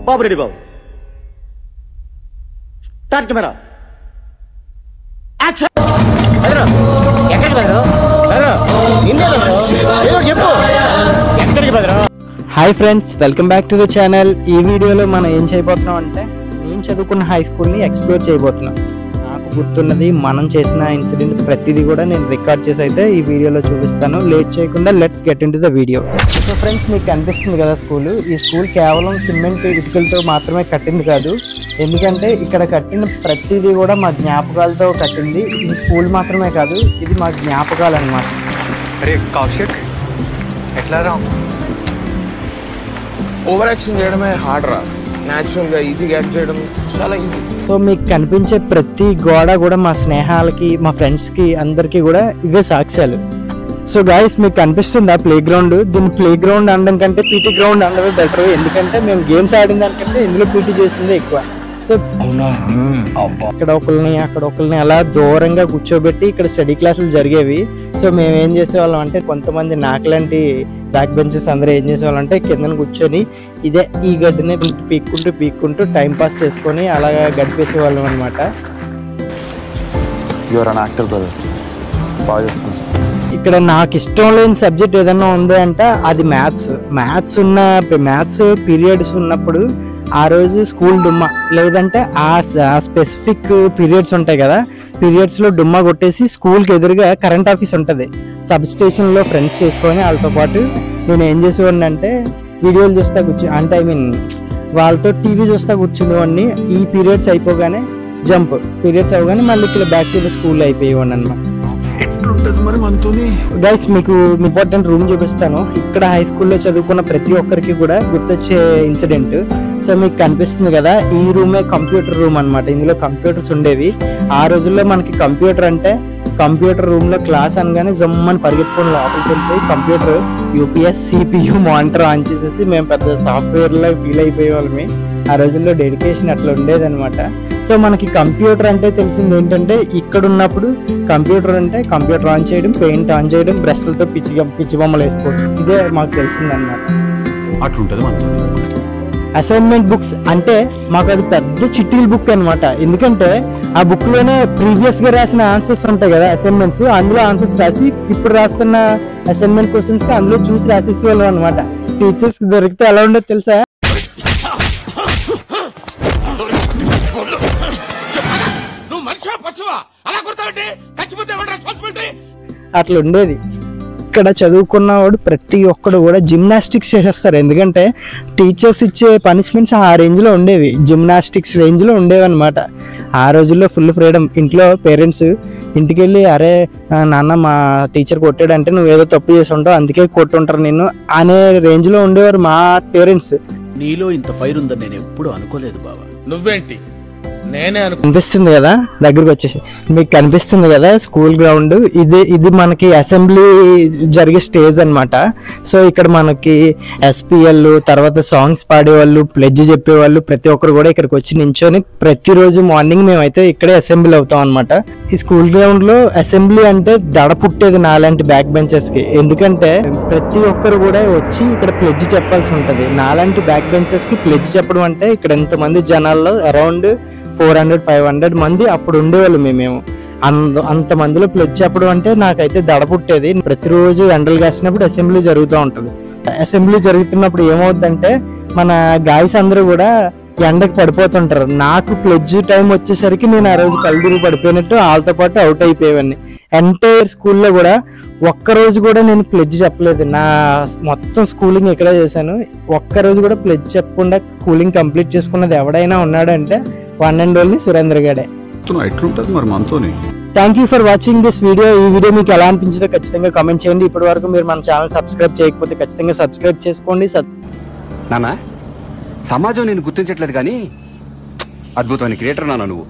బాబు ready బాబు. Start camera. Action. ఎక్కడికి బెదరు? చెప్పు ఎక్కడికి బెదరు? Hi friends, welcome back to the channel. ఈ వీడియోలో మనం ఏం చేయబోతున్నాం అంటే నేను చదువుకున్న హై స్కూల్ని ఎక్స్ప్లోర్ చేయబోతున్నాం. నాకు గుర్తున్నది, మనం చేసిన ఇన్సిడెంట్ ప్రతిదీ కూడా నేను రికార్డ్ చేసి అయితే ఈ వీడియోలో చూపిస్తాను. లేట్ చేయకుండా let's get in to the video. So friends, మీకు కనిపిస్తుంది కదా స్కూల్. ఈ స్కూల్ కేవలం సిమెంట్ ఇటుకలతో మాత్రమే కట్టింది కాదు. ఎందుకంటే ఇక్కడ కట్టిన ప్రతిదీ కూడా మా జ్ఞాపకాలతో కట్టింది. ఈ స్కూల్ మాత్రమే కాదు, ఇది మా జ్ఞాపకాలు అన్నమాట. అరే కౌశిక్, ఎట్లా రా? ఓవర్ యాక్షన్ చేయడమే హార్డ్ రా. న్యాచురల్ గా ఈజీగా యాక్ట్ చేయడం చాలా ఈజీ. సో మీకు కనిపించే ప్రతి గోడ కూడా మా స్నేహాలకి, మా ఫ్రెండ్స్కి, అందరికీ కూడా ఇవే సాక్ష్యాలు. సో గాయస్, మీకు కనిపిస్తుంది ఆ ప్లే గ్రౌండ్. దీన్ని ప్లే గ్రౌండ్ అనడం కంటే పీటీ గ్రౌండ్ అనడమే బెటర్. ఎందుకంటే మేము గేమ్స్ ఆడిన దానికంటే ఇందులో పీటీ చేసిందే ఎక్కువ. సో ఇక్కడ ఒకరిని అలా దూరంగా కూర్చోబెట్టి ఇక్కడ స్టడీ క్లాసులు జరిగేవి. సో మేము ఏం చేసేవాళ్ళం అంటే, కొంతమంది నాకులాంటి బ్యాక్ బెంచెస్ అందరూ ఏం చేసేవాళ్ళం అంటే కిందన కూర్చొని ఈ గడ్డిని పీక్కుంటూ టైం పాస్ చేసుకొని అలాగా గడిపేసేవాళ్ళం అనమాట. ఇక్కడ నాకు ఇష్టం లేని సబ్జెక్ట్ ఏదన్నా ఉంది అంటే అది మ్యాథ్స్ పీరియడ్స్ ఉన్నప్పుడు ఆ రోజు స్కూల్ డుమ్మా, లేదంటే ఆ స్పెసిఫిక్ పీరియడ్స్ ఉంటాయి కదా, పీరియడ్స్లో డుమ్మా కొట్టేసి స్కూల్కి ఎదురుగా కరెంట్ ఆఫీస్ ఉంటుంది. సబ్ స్టేషన్లో ఫ్రెండ్స్ చేసుకొని వాళ్ళతో పాటు నేను ఏం చేసేవాడిని అంటే వీడియోలు చూస్తా వాళ్ళతో టీవీ చూస్తా కూర్చునేవాడిని. ఈ పీరియడ్స్ అయిపోగానే పీరియడ్స్ అవగానే మళ్ళీ ఇక్కడ బ్యాక్ టు ద స్కూల్ అయిపోయేవాడిని అనమాట. గైస్, మీకు ఇంపార్టెంట్ రూమ్ చూపిస్తాను. ఇక్కడ హై స్కూల్లో చదువుకున్న ప్రతి ఒక్కరికి కూడా గుర్తొచ్చే ఇన్సిడెంట్. సో మీకు కనిపిస్తుంది కదా, ఈ రూమే కంప్యూటర్ రూమ్ అనమాట. ఇందులో కంప్యూటర్స్ ఉండేవి. ఆ రోజుల్లో మనకి కంప్యూటర్ రూమ్ లో క్లాస్ అనగానే జమ్మని పరిగెత్తుకొని లోపలికి వెళ్ళిపోయి computer UPS CPU monitor on చేసేసి మేము పెద్ద సాఫ్ట్వేర్ లో ఫీల్ అయిపోయేవాళ్ళమి. ఆ రోజుల్లో డెడికేషన్ అట్లా ఉండేదన్నమాట. సో మనకి కంప్యూటర్ అంటే తెలిసింది ఏంటంటే, ఇక్కడ ఉన్నప్పుడు కంప్యూటర్ అంటే కంప్యూటర్ ఆన్ చేయడం, పెయింట్ ఆన్ చేయడం, బ్రష్లతో పిచ్చి బొమ్మలు వేసుకోవడం, ఇదే మాకు తెలిసిందన్నమాట. అసైన్మెంట్ బుక్స్ అంటే మాకు అది పెద్ద చిట్టీల బుక్ అనమాట. ఎందుకంటే ఆ బుక్ లోనే ప్రీవియస్ గా రాసిన ఆన్సర్స్ ఉంటాయి కదా, అసైన్మెంట్స్, అందులో ఆన్సర్స్ రాసి ఇప్పుడు రాస్తున్న అసైన్మెంట్ క్వశ్చన్స్ కి అందులో చూసి రాసేసి వెళ్ళాం అనమాట. టీచర్స్ దొరికితే ఎలా ఉండదు తెలుసా? అట్లా ఉండేది. ఇక్కడ చదువుకున్నవాడు ప్రతి ఒక్కడు కూడా జిమ్నాస్టిక్స్ చేసేస్తారు. ఎందుకంటే టీచర్స్ ఇచ్చే పనిష్మెంట్స్ ఆ రేంజ్లో ఉండేవి, జిమ్నాస్టిక్స్ రేంజ్లో ఉండేవి అనమాట. ఆ రోజుల్లో ఫుల్ ఫ్రీడమ్. ఇంట్లో పేరెంట్స్ ఇంటికి వెళ్ళి, అరే నాన్న మా టీచర్ కొట్టాడంటే నువ్వు ఏదో తప్పు చేసి ఉంటావు అందుకే కొట్టుంటారు నిన్ను అనే రేంజ్లో ఉండేవారు మా పేరెంట్స్. నీలో ఇంత ఫైర్ ఉందని నేను ఎప్పుడు అనుకోలేదు బాబా. నువ్వేంటి? కనిపిస్తుంది కదా, దగ్గరకు వచ్చేసి మీకు కనిపిస్తుంది కదా స్కూల్ గ్రౌండ్. ఇది మనకి అసెంబ్లీ జరిగే స్టేజ్ అనమాట. సో ఇక్కడ మనకి SPL, తర్వాత సాంగ్స్ పాడేవాళ్ళు, ప్లెడ్జ్ చెప్పేవాళ్ళు, ప్రతి ఒక్కరు కూడా ఇక్కడికి వచ్చి నించొని ప్రతిరోజు మార్నింగ్ మేమైతే ఇక్కడే అసెంబ్లీ అవుతాం అనమాట. ఈ స్కూల్ గ్రౌండ్ లో అసెంబ్లీ అంటే దడ పుట్టేది నాలాంటి బ్యాక్ బెంచెస్ కి. ఎందుకంటే ప్రతి ఒక్కరు కూడా వచ్చి ఇక్కడ ప్లెడ్జ్ చెప్పాల్సి ఉంటది. నాలాంటి బ్యాక్ బెంచెస్ కి ప్లెడ్జ్ చెప్పడం అంటే ఇక్కడ ఎంతమంది జనాల్లో అరౌండ్ 400-500 మంది అప్పుడు ఉండేవాళ్ళు. మేము అంతమందిలో ప్లెడ్జ్ చెప్పడం అంటే నాకైతే దడ పుట్టేది. ప్రతిరోజు ఎండలు కాసినప్పుడు అసెంబ్లీ జరుగుతూ ఉంటుంది. అసెంబ్లీ జరుగుతున్నప్పుడు ఏమవుతుందంటే మన గాయస్ అందరూ కూడా ఎండకి పడిపోతుంటారు. నాకు ప్లెడ్జ్ టైం వచ్చేసరికి నేను ఆ రోజు కళ్ళు పడిపోయినట్టు వాళ్ళతో పాటు అవుట్ అయిపోయేవాడిని. ఎంటైర్ స్కూల్లో కూడా ఒక్కరోజు కూడా నేను ప్లెడ్జ్ చెప్పలేదు. నా మొత్తం స్కూలింగ్ ఇక్కడే చేశాను. ఒక్కరోజు కూడా ప్లెడ్జ్ చెప్పకుండా స్కూలింగ్ కంప్లీట్ చేసుకున్నది ఎవడైనా ఉన్నాడంటే one and only Surendra Gade. Thank you for watching this video. ఈ వీడియో మీకు ఎలా అనిపించిందో ఖచ్చితంగా కామెంట్ చేయండి. ఇప్పటి వరకు మీరు మన ఛానల్ సబ్స్క్రైబ్ చేయకపోతే ఖచ్చితంగా సబ్స్క్రైబ్ చేసుకోండి. నానా, సమాజం నేను గుర్తించట్లేదు కానీ అద్భుతమైన క్రియేటర్ నాన్న నువ్వు.